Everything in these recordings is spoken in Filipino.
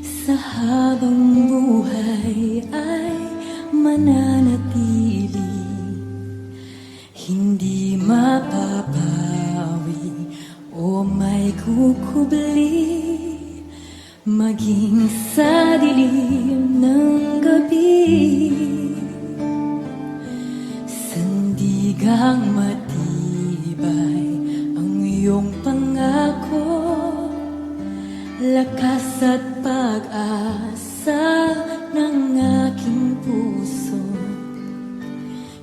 sa habang buhay ay mananatili, hindi mapapawi o may kukubli, maging sa dilim ng gabi. Sandigang matibay ang iyong pangako, lakas at pag-asa ng aking puso,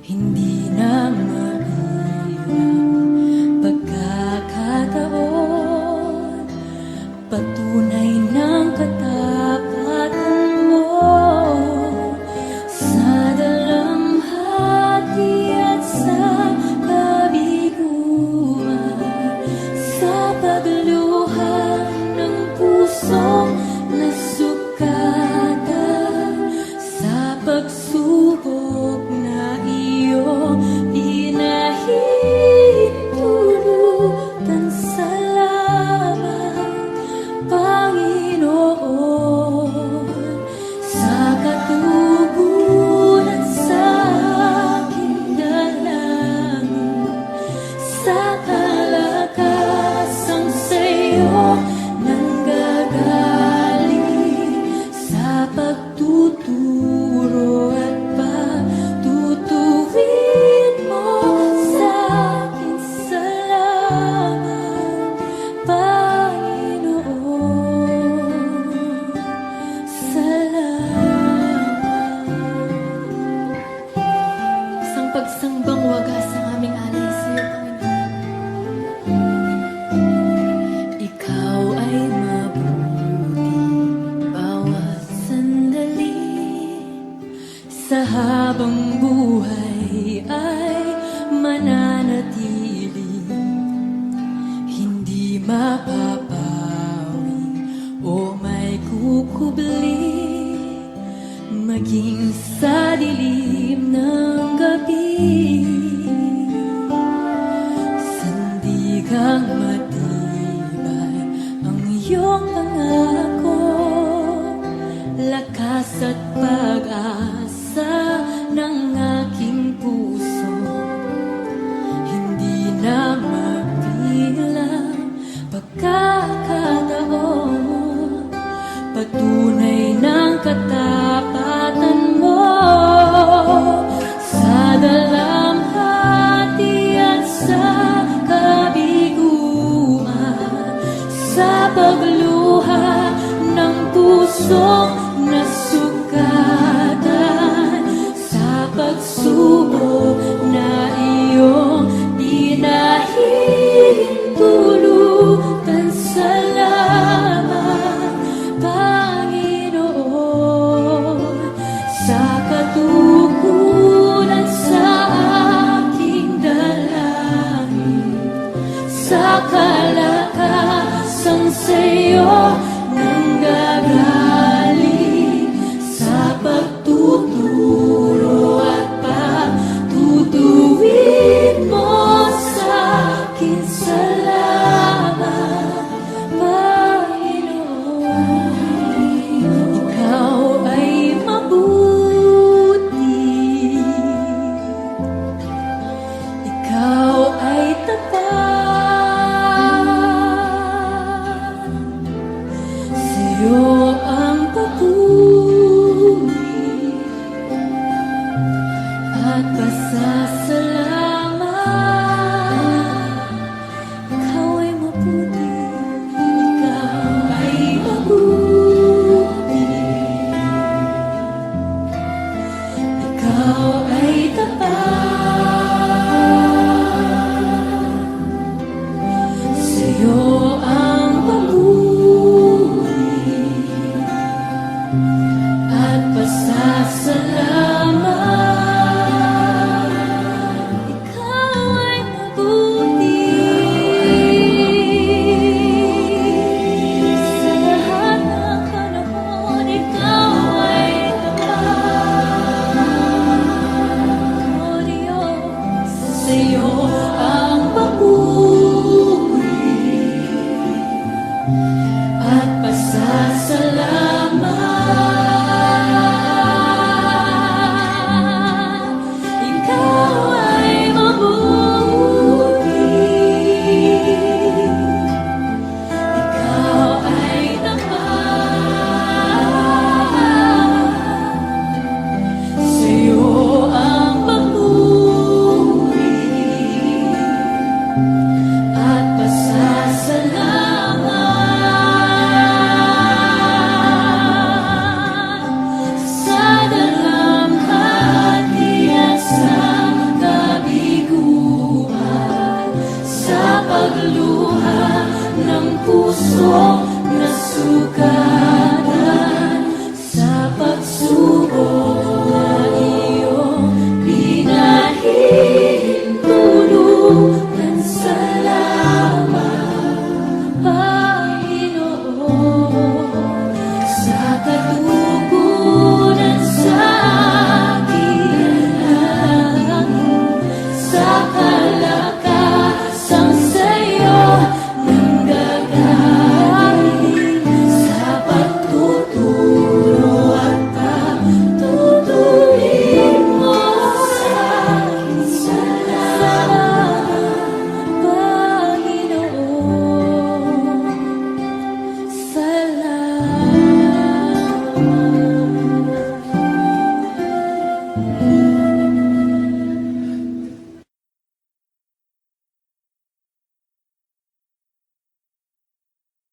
hindi na maiwan pagkakataon, patunay ng katapatan mo sa dalamhati at sa kabiguan, sa pagluha ng pusong nasugatan, sa pagsubok na iyong pinahintulutan. Salamat, Panginoon, sa katugunan sa aking dalangin, sa kalakasang sa'yo nanggagaling, sa pagtuturo at pagtutuwid mo sa akin. Salamat, Panginoon, salamat. Isang pagsambang wagas ang aming alay sa iyo, Panginoon. Ikaw ay mabuti bawat sandali, sa habang buhay ay mananatili, hindi mapapawi o may kukubli, maging sa dilim ng gabi. Sandigang matibay ang iyong pangako, lakas at pag-asa ng aking puso, hindi na mapilang pagkakataon, patunay ng katapatan mo sa dalamhati at sa kabiguan, sa pagluha ng pusong nasugatan, sa pagsubok na iyong pinahintulutan. Salamat, Panginoon, sa katugunan sa aking dalangin, sa kalakasang sa'yo nanggagaling, sa pagtuturo at pagtutuwid mo sa akin. Salamat, Panginoon. Ikaw ay mabuti, ikaw ay tapat, sa'yo ang papuri at pasasalamat. Ikaw ay mabuti, ikaw ay mabuti, ikaw ay tapat, sa'yo ang papuri at pasasalamat. Ikaw ay mabuti, sa lahat ng panahon. Ikaw ay tapat, O Diyos, sa'yo ang papuri at